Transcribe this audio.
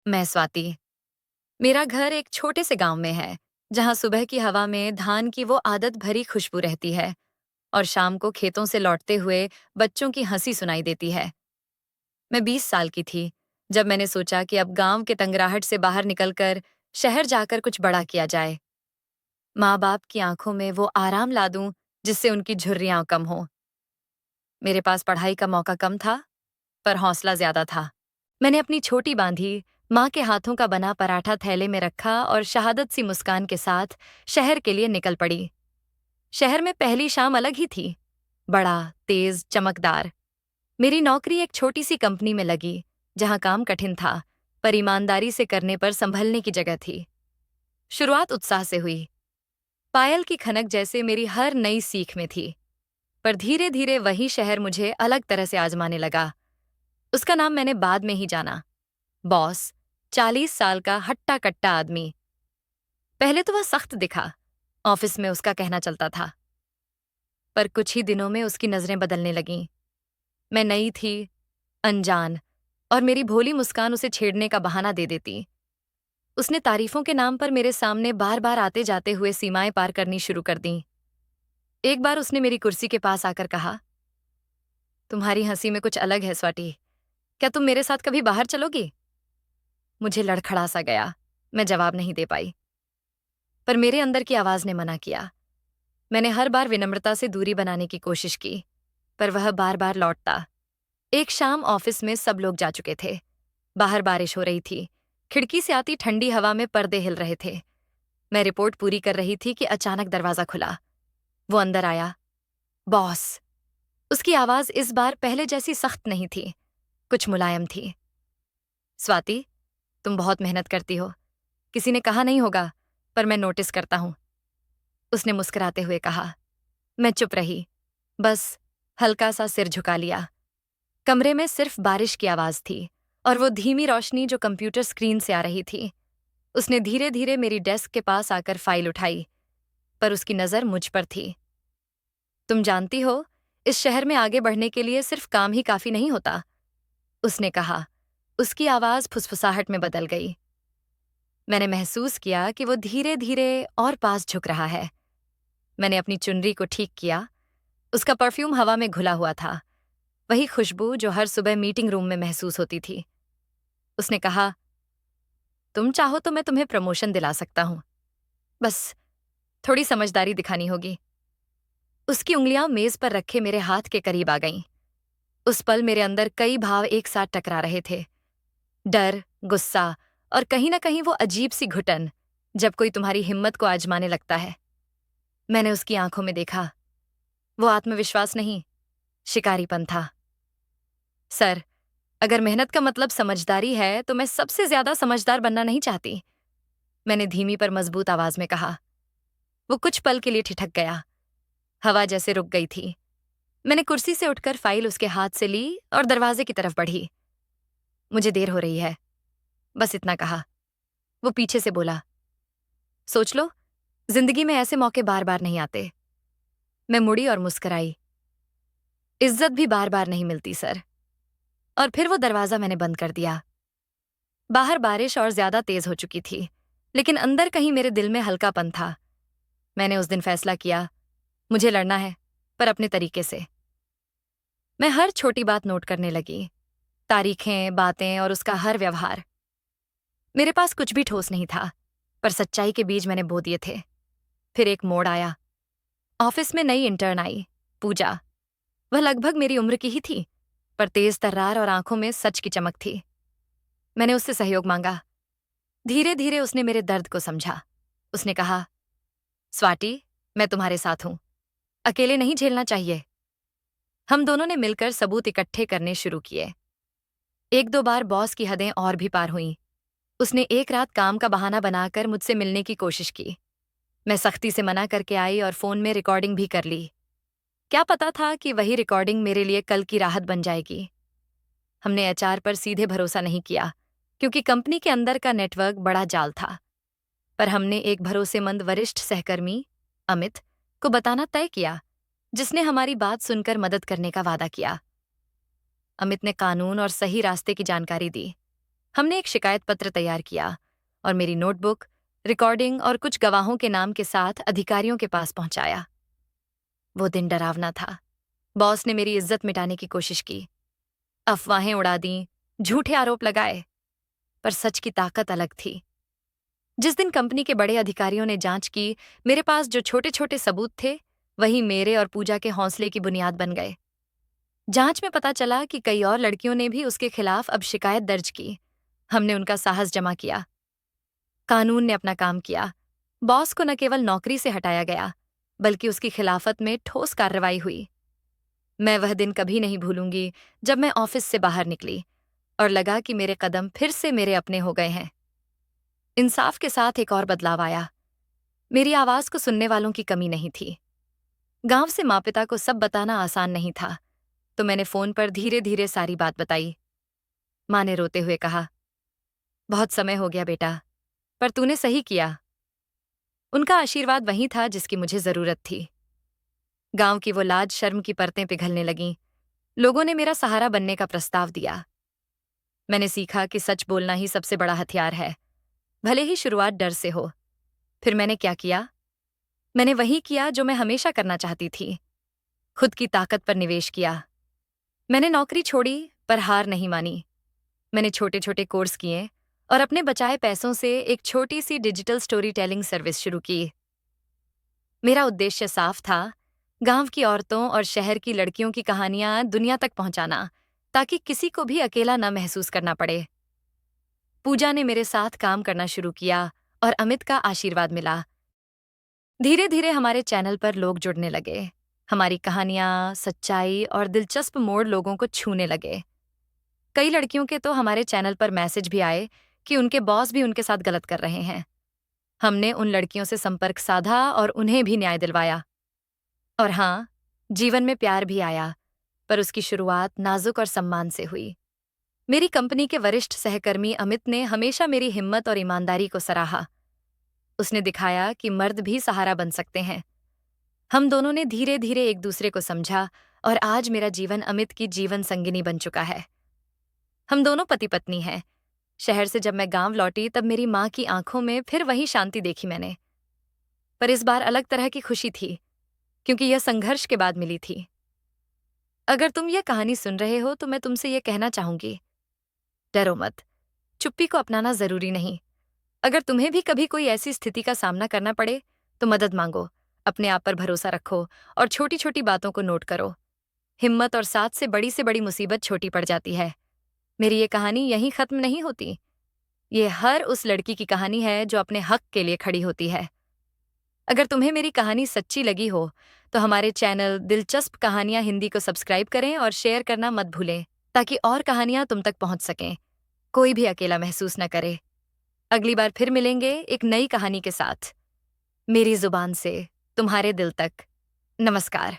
मैं स्वाति। मेरा घर एक छोटे से गांव में है, जहां सुबह की हवा में धान की वो आदत भरी खुशबू रहती है और शाम को खेतों से लौटते हुए बच्चों की हंसी सुनाई देती है। मैं 20 साल की थी जब मैंने सोचा कि अब गांव के तंगराहट से बाहर निकलकर शहर जाकर कुछ बड़ा किया जाए। माँ बाप की आंखों में वो आराम ला दूं जिससे उनकी झुर्रियां कम हो। मेरे पास पढ़ाई का मौका कम था, पर हौसला ज्यादा था। मैंने अपनी छोटी बांधी, माँ के हाथों का बना पराठा थैले में रखा और शहादत सी मुस्कान के साथ शहर के लिए निकल पड़ी। शहर में पहली शाम अलग ही थी, बड़ा, तेज, चमकदार। मेरी नौकरी एक छोटी सी कंपनी में लगी, जहां काम कठिन था, पर ईमानदारी से करने पर संभलने की जगह थी। शुरुआत उत्साह से हुई, पायल की खनक जैसे मेरी हर नई सीख में थी। पर धीरे धीरे वही शहर मुझे अलग तरह से आजमाने लगा। उसका नाम मैंने बाद में ही जाना, बॉस। 40 साल का हट्टा कट्टा आदमी। पहले तो वह सख्त दिखा, ऑफिस में उसका कहना चलता था। पर कुछ ही दिनों में उसकी नजरें बदलने लगीं। मैं नई थी, अनजान, और मेरी भोली मुस्कान उसे छेड़ने का बहाना दे देती। उसने तारीफों के नाम पर मेरे सामने बार बार आते जाते हुए सीमाएं पार करनी शुरू कर दी। एक बार उसने मेरी कुर्सी के पास आकर कहा, तुम्हारी हंसी में कुछ अलग है स्वाति। क्या तुम मेरे साथ कभी बाहर चलोगी? मुझे लड़खड़ा सा गया। मैं जवाब नहीं दे पाई। पर मेरे अंदर की आवाज ने मना किया। मैंने हर बार विनम्रता से दूरी बनाने की कोशिश की, पर वह बार बार लौटता। एक शाम ऑफिस में सब लोग जा चुके थे। बाहर बारिश हो रही थी। खिड़की से आती ठंडी हवा में पर्दे हिल रहे थे। मैं रिपोर्ट पूरी कर रही थी कि अचानक दरवाजा खुला। वो अंदर आया। बॉस। उसकी आवाज इस बार पहले जैसी सख्त नहीं थी, कुछ मुलायम थी। स्वाति, तुम बहुत मेहनत करती हो। किसी ने कहा नहीं होगा, पर मैं नोटिस करता हूं। उसने मुस्कुराते हुए कहा। मैं चुप रही, बस हल्का सा सिर झुका लिया। कमरे में सिर्फ बारिश की आवाज थी और वो धीमी रोशनी जो कंप्यूटर स्क्रीन से आ रही थी। उसने धीरे धीरे मेरी डेस्क के पास आकर फाइल उठाई, पर उसकी नजर मुझ पर थी। तुम जानती हो, इस शहर में आगे बढ़ने के लिए सिर्फ काम ही काफी नहीं होता, उसने कहा। उसकी आवाज फुसफुसाहट में बदल गई। मैंने महसूस किया कि वो धीरे धीरे और पास झुक रहा है। मैंने अपनी चुनरी को ठीक किया। उसका परफ्यूम हवा में घुला हुआ था, वही खुशबू जो हर सुबह मीटिंग रूम में महसूस होती थी। उसने कहा, तुम चाहो तो मैं तुम्हें प्रमोशन दिला सकता हूं, बस थोड़ी समझदारी दिखानी होगी। उसकी उंगलियां मेज पर रखे मेरे हाथ के करीब आ गईं। उस पल मेरे अंदर कई भाव एक साथ टकरा रहे थे, डर, गुस्सा और कहीं ना कहीं वो अजीब सी घुटन, जब कोई तुम्हारी हिम्मत को आजमाने लगता है। मैंने उसकी आंखों में देखा, वो आत्मविश्वास नहीं, शिकारीपन था। सर, अगर मेहनत का मतलब समझदारी है तो मैं सबसे ज्यादा समझदार बनना नहीं चाहती, मैंने धीमी पर मजबूत आवाज में कहा। वो कुछ पल के लिए ठिठक गया। हवा जैसे रुक गई थी। मैंने कुर्सी से उठकर फाइल उसके हाथ से ली और दरवाजे की तरफ बढ़ी। मुझे देर हो रही है, बस इतना कहा। वो पीछे से बोला, सोच लो, जिंदगी में ऐसे मौके बार बार नहीं आते। मैं मुड़ी और मुस्कुराई। इज्जत भी बार बार नहीं मिलती सर। और फिर वो दरवाजा मैंने बंद कर दिया। बाहर बारिश और ज्यादा तेज हो चुकी थी, लेकिन अंदर कहीं मेरे दिल में हल्कापन था। मैंने उस दिन फैसला किया, मुझे लड़ना है, पर अपने तरीके से। मैं हर छोटी बात नोट करने लगी, तारीखें, बातें और उसका हर व्यवहार। मेरे पास कुछ भी ठोस नहीं था, पर सच्चाई के बीज मैंने बो दिए थे। फिर एक मोड़ आया। ऑफिस में नई इंटर्न आई, पूजा। वह लगभग मेरी उम्र की ही थी, पर तेज तर्रार और आंखों में सच की चमक थी। मैंने उससे सहयोग मांगा। धीरे धीरे उसने मेरे दर्द को समझा। उसने कहा, स्वाति, मैं तुम्हारे साथ हूं, अकेले नहीं झेलना चाहिए। हम दोनों ने मिलकर सबूत इकट्ठे करने शुरू किए। एक दो बार बॉस की हदें और भी पार हुईं। उसने एक रात काम का बहाना बनाकर मुझसे मिलने की कोशिश की। मैं सख्ती से मना करके आई और फोन में रिकॉर्डिंग भी कर ली। क्या पता था कि वही रिकॉर्डिंग मेरे लिए कल की राहत बन जाएगी। हमने एचआर पर सीधे भरोसा नहीं किया, क्योंकि कंपनी के अंदर का नेटवर्क बड़ा जाल था। पर हमने एक भरोसेमंद वरिष्ठ सहकर्मी, अमित, को बताना तय किया, जिसने हमारी बात सुनकर मदद करने का वादा किया। अमित ने कानून और सही रास्ते की जानकारी दी। हमने एक शिकायत पत्र तैयार किया और मेरी नोटबुक, रिकॉर्डिंग और कुछ गवाहों के नाम के साथ अधिकारियों के पास पहुंचाया। वो दिन डरावना था। बॉस ने मेरी इज्जत मिटाने की कोशिश की, अफवाहें उड़ा दी, झूठे आरोप लगाए, पर सच की ताकत अलग थी। जिस दिन कंपनी के बड़े अधिकारियों ने जांच की, मेरे पास जो छोटे छोटे सबूत थे, वही मेरे और पूजा के हौसले की बुनियाद बन गए। जांच में पता चला कि कई और लड़कियों ने भी उसके खिलाफ अब शिकायत दर्ज की। हमने उनका साहस जमा किया। कानून ने अपना काम किया। बॉस को न केवल नौकरी से हटाया गया, बल्कि उसकी खिलाफत में ठोस कार्रवाई हुई। मैं वह दिन कभी नहीं भूलूंगी जब मैं ऑफिस से बाहर निकली और लगा कि मेरे कदम फिर से मेरे अपने हो गए हैं। इंसाफ के साथ एक और बदलाव आया। मेरी आवाज को सुनने वालों की कमी नहीं थी। गांव से माँ पिता को सब बताना आसान नहीं था, तो मैंने फोन पर धीरे धीरे सारी बात बताई। माँ ने रोते हुए कहा, बहुत समय हो गया बेटा, पर तूने सही किया। उनका आशीर्वाद वही था जिसकी मुझे जरूरत थी। गांव की वो लाज शर्म की परतें पिघलने लगीं। लोगों ने मेरा सहारा बनने का प्रस्ताव दिया। मैंने सीखा कि सच बोलना ही सबसे बड़ा हथियार है, भले ही शुरुआत डर से हो। फिर मैंने क्या किया? मैंने वही किया जो मैं हमेशा करना चाहती थी, खुद की ताकत पर निवेश किया। मैंने नौकरी छोड़ी, पर हार नहीं मानी। मैंने छोटे छोटे कोर्स किए और अपने बचाए पैसों से एक छोटी सी डिजिटल स्टोरी टेलिंग सर्विस शुरू की। मेरा उद्देश्य साफ था, गांव की औरतों और शहर की लड़कियों की कहानियां दुनिया तक पहुंचाना, ताकि किसी को भी अकेला न महसूस करना पड़े। पूजा ने मेरे साथ काम करना शुरू किया और अमित का आशीर्वाद मिला। धीरे धीरे हमारे चैनल पर लोग जुड़ने लगे। हमारी कहानियां, सच्चाई और दिलचस्प मोड़ लोगों को छूने लगे। कई लड़कियों के तो हमारे चैनल पर मैसेज भी आए कि उनके बॉस भी उनके साथ गलत कर रहे हैं। हमने उन लड़कियों से संपर्क साधा और उन्हें भी न्याय दिलवाया। और हाँ, जीवन में प्यार भी आया, पर उसकी शुरुआत नाजुक और सम्मान से हुई। मेरी कंपनी के वरिष्ठ सहकर्मी अमित ने हमेशा मेरी हिम्मत और ईमानदारी को सराहा। उसने दिखाया कि मर्द भी सहारा बन सकते हैं। हम दोनों ने धीरे धीरे एक दूसरे को समझा और आज मेरा जीवन अमित की जीवन संगिनी बन चुका है। हम दोनों पति पत्नी हैं। शहर से जब मैं गांव लौटी तब मेरी माँ की आंखों में फिर वही शांति देखी मैंने। पर इस बार अलग तरह की खुशी थी, क्योंकि यह संघर्ष के बाद मिली थी। अगर तुम यह कहानी सुन रहे हो तो मैं तुमसे यह कहना चाहूंगी, डरो मत। चुप्पी को अपनाना जरूरी नहीं। अगर तुम्हें भी कभी कोई ऐसी स्थिति का सामना करना पड़े तो मदद मांगो, अपने आप पर भरोसा रखो और छोटी छोटी बातों को नोट करो। हिम्मत और साथ से बड़ी मुसीबत छोटी पड़ जाती है। मेरी ये कहानी यहीं खत्म नहीं होती। ये हर उस लड़की की कहानी है जो अपने हक के लिए खड़ी होती है। अगर तुम्हें मेरी कहानी सच्ची लगी हो तो हमारे चैनल दिलचस्प कहानियां हिंदी को सब्सक्राइब करें और शेयर करना मत भूलें, ताकि और कहानियां तुम तक पहुंच सकें। कोई भी अकेला महसूस न करे। अगली बार फिर मिलेंगे एक नई कहानी के साथ, मेरी जुबान से तुम्हारे दिल तक। नमस्कार।